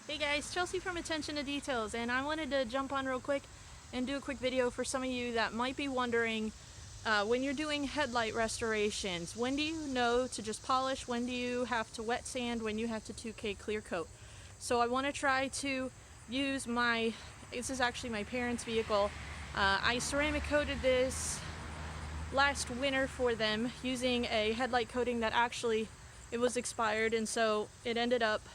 Hey guys, Chelsea from Attention to Details, and I wanted to jump on real quick and do a quick video for some of you that might be wondering when you're doing headlight restorations, when do you know to just polish, when do you have to wet sand, when you have to 2K clear coat. So I want to try to use this is actually my parents' vehicle. I ceramic coated this last winter for them using a headlight coating that actually it was expired, and so it ended up,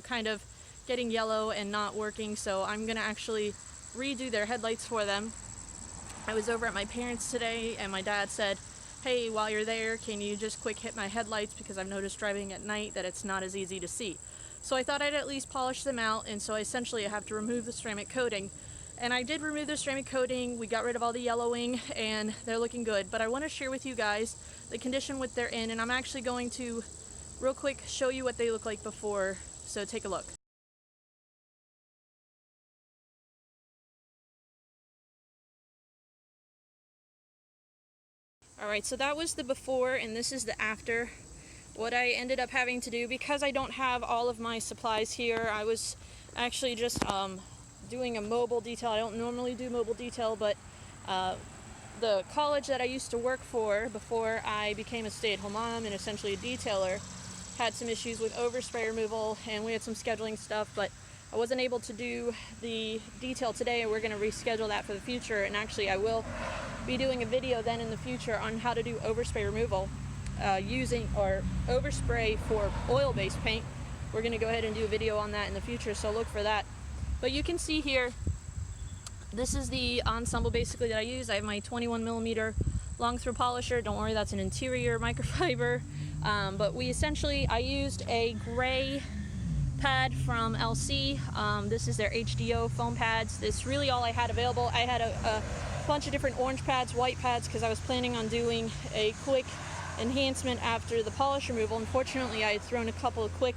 kind of getting yellow and not working, so I'm gonna actually redo their headlights for them. I was over at my parents today and my dad said, hey, while you're there, can you just quick hit my headlights, because I've noticed driving at night that it's not as easy to see. So I thought I'd at least polish them out, and so essentially I have to remove the ceramic coating. And I did remove the ceramic coating, we got rid of all the yellowing, and they're looking good. But I want to share with you guys the condition what they're in, and I'm actually going to real quick show you what they look like before, so take a look. Alright, so that was the before and this is the after. What I ended up having to do, because I don't have all of my supplies here, I was actually just doing a mobile detail. I don't normally do mobile detail, but the college that I used to work for before I became a stay-at-home mom and essentially a detailer had some issues with overspray removal, and we had some scheduling stuff, but I wasn't able to do the detail today, and we're going to reschedule that for the future. And actually I will be doing a video then in the future on how to do overspray removal using or overspray for oil-based paint. We're going to go ahead and do a video on that in the future, so look for that. But you can see here, this is the ensemble basically that I use. I have my 21mm long throw polisher. Don't worry, that's an interior microfiber. But I used a gray pad from LC. This is their HDO foam pads. This really all I had available. I had a bunch of different orange pads, white pads, because I was planning on doing a quick enhancement after the polish removal. Unfortunately, I had thrown a couple of quick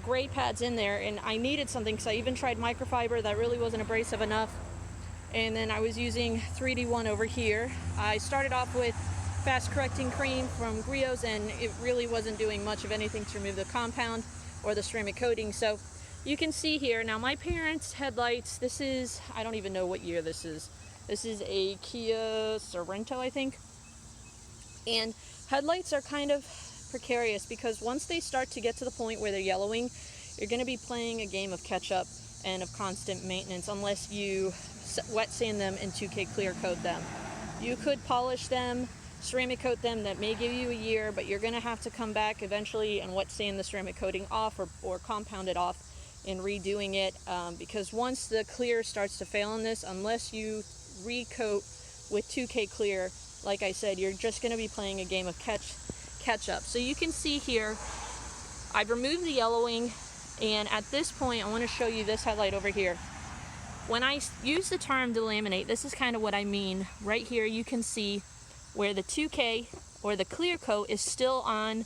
gray pads in there, and I needed something, because I even tried microfiber. That really wasn't abrasive enough. And then I was using 3D1 over here. I started off with fast correcting cream from Griot's, and it really wasn't doing much of anything to remove the compound or the ceramic coating. So you can see here, now my parents' headlights, this is, I don't even know what year this is. This is a Kia Sorento, I think. And headlights are kind of precarious, because once they start to get to the point where they're yellowing, you're going to be playing a game of catch up and of constant maintenance unless you wet sand them and 2K clear coat them. You could polish them, ceramic coat them, that may give you a year, but you're going to have to come back eventually and wet sand the ceramic coating off or compound it off in redoing it, because once the clear starts to fail in this, unless you recoat with 2K clear, like I said, you're just going to be playing a game of catch up. So you can see here, I've removed the yellowing, and at this point I want to show you this headlight over here. When I use the term delaminate, this is kind of what I mean. Right here you can see where the 2K or the clear coat is still on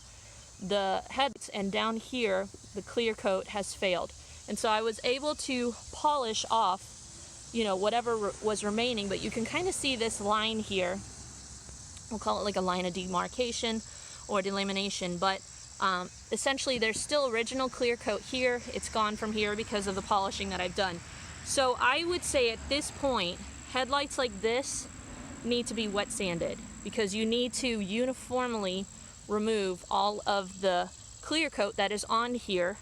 the headlights, and down here the clear coat has failed. And so I was able to polish off, whatever was remaining, but you can kind of see this line here. We'll call it like a line of demarcation or delamination, but essentially there's still original clear coat here. It's gone from here because of the polishing that I've done. So I would say at this point, headlights like this need to be wet sanded, because you need to uniformly remove all of the clear coat that is on here,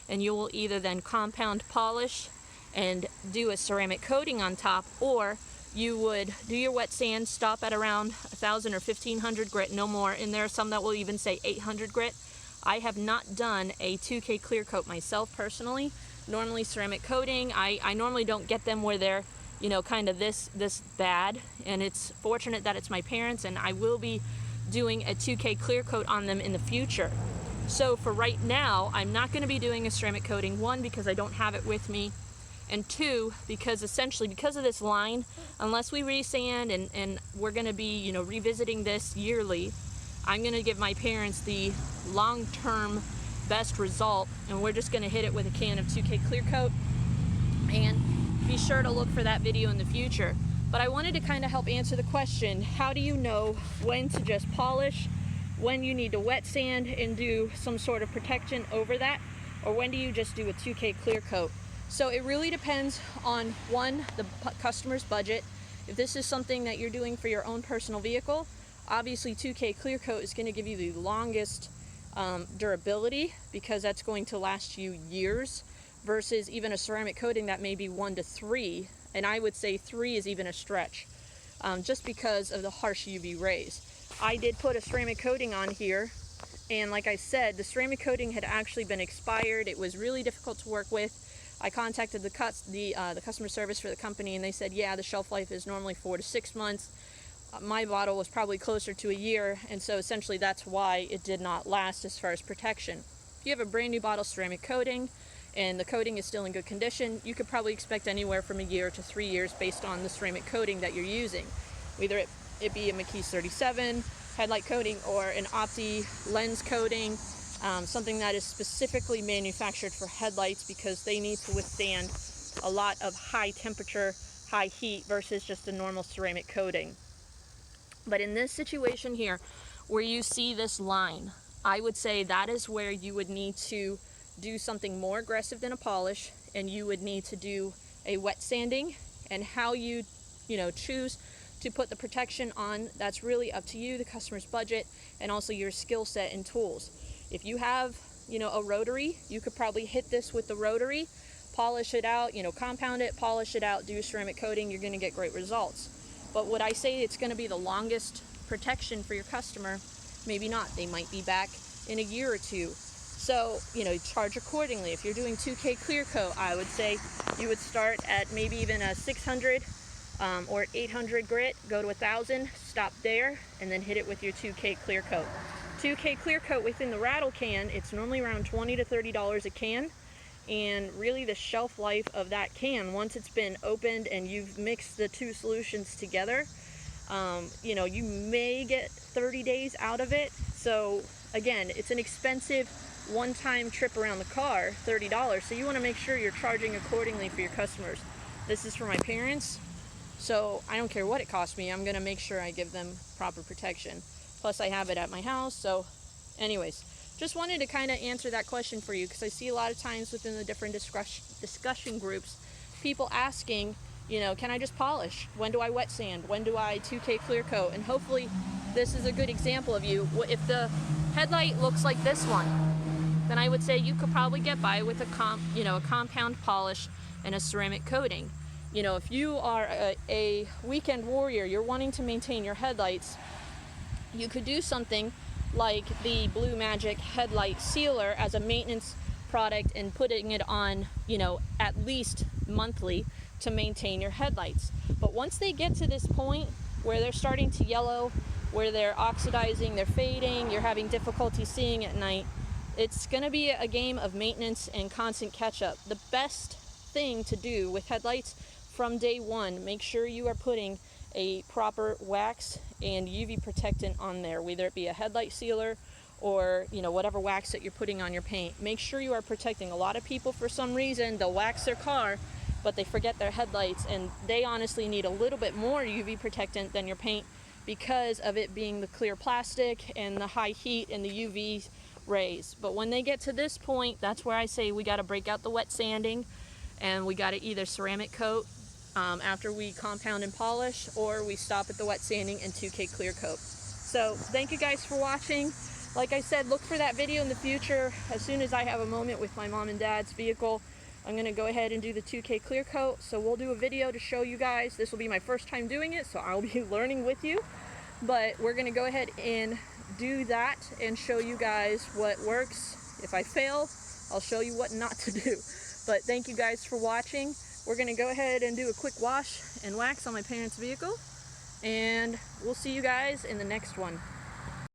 and you will either then compound polish and do a ceramic coating on top, or you would do your wet sand, stop at around 1,000 or 1,500 grit, no more. And there are some that will even say 800 grit. I have not done a 2K clear coat myself personally. Normally ceramic coating, I normally don't get them where they're, kind of this bad, and it's fortunate that it's my parents, and I will be doing a 2K clear coat on them in the future. So for right now, I'm not going to be doing a ceramic coating, one, because I don't have it with me, and two, because essentially because of this line, unless we resand and we're going to be revisiting this yearly, I'm going to give my parents the long-term best result, and we're just going to hit it with a can of 2K clear coat. And be sure to look for that video in the future. But I wanted to kind of help answer the question, how do you know when to just polish, when you need to wet sand and do some sort of protection over that, or when do you just do a 2K clear coat? So it really depends on, one, the customer's budget. If this is something that you're doing for your own personal vehicle, obviously 2K clear coat is going to give you the longest durability, because that's going to last you years, versus even a ceramic coating that may be 1 to 3, and I would say 3 is even a stretch, just because of the harsh UV rays. I did put a ceramic coating on here, and like I said, the ceramic coating had actually been expired. It was really difficult to work with. I contacted the customer service for the company, and they said, yeah, the shelf life is normally 4 to 6 months. My bottle was probably closer to a year, and so essentially that's why it did not last as far as protection. If you have a brand new bottle ceramic coating and the coating is still in good condition, you could probably expect anywhere from a year to 3 years based on the ceramic coating that you're using. Whether it be a McKees 37 headlight coating or an Opti lens coating, something that is specifically manufactured for headlights, because they need to withstand a lot of high temperature, high heat, versus just a normal ceramic coating. But in this situation here, where you see this line, I would say that is where you would need to do something more aggressive than a polish, and you would need to do a wet sanding. And how you choose to put the protection on, that's really up to you, the customer's budget, and also your skill set and tools. If you have a rotary, you could probably hit this with the rotary, polish it out, compound it, polish it out, do ceramic coating, you're going to get great results. But would I say it's going to be the longest protection for your customer? Maybe not. They might be back in a year or two. So, charge accordingly. If you're doing 2K clear coat, I would say you would start at maybe even a 600 or 800 grit, go to 1,000, stop there, and then hit it with your 2K clear coat. 2K clear coat within the rattle can, it's normally around $20 to $30 a can. And really the shelf life of that can, once it's been opened and you've mixed the two solutions together, you may get 30 days out of it. So again, it's an expensive one-time trip around the car, $30. So you want to make sure you're charging accordingly for your customers. This is for my parents, so I don't care what it costs me. I'm going to make sure I give them proper protection. Plus I have it at my house. So anyways, just wanted to kind of answer that question for you, because I see a lot of times within the different discussion groups, people asking, can I just polish? When do I wet sand? When do I 2K clear coat? And hopefully this is a good example of you. If the headlight looks like this one, then I would say you could probably get by with a compound polish and a ceramic coating. If you are a weekend warrior, you're wanting to maintain your headlights, you could do something like the Blue Magic headlight sealer as a maintenance product, and putting it on, at least monthly to maintain your headlights. But once they get to this point where they're starting to yellow, where they're oxidizing, they're fading, you're having difficulty seeing at night, it's going to be a game of maintenance and constant catch-up. The best thing to do with headlights from day one, make sure you are putting a proper wax and UV protectant on there, whether it be a headlight sealer or whatever wax that you're putting on your paint. Make sure you are protecting. A lot of people, for some reason, they'll wax their car, but they forget their headlights, and they honestly need a little bit more UV protectant than your paint, because of it being the clear plastic and the high heat and the UV rays. But when they get to this point, that's where I say we got to break out the wet sanding, and we got to either ceramic coat after we compound and polish, or we stop at the wet sanding and 2K clear coat. So thank you guys for watching. Like I said, look for that video in the future. As soon as I have a moment with my mom and dad's vehicle, I'm going to go ahead and do the 2K clear coat. So we'll do a video to show you guys. This will be my first time doing it, so I'll be learning with you. But we're going to go ahead and do that and show you guys what works. If I fail, I'll show you what not to do. But thank you guys for watching. We're going to go ahead and do a quick wash and wax on my parents' vehicle, and we'll see you guys in the next one.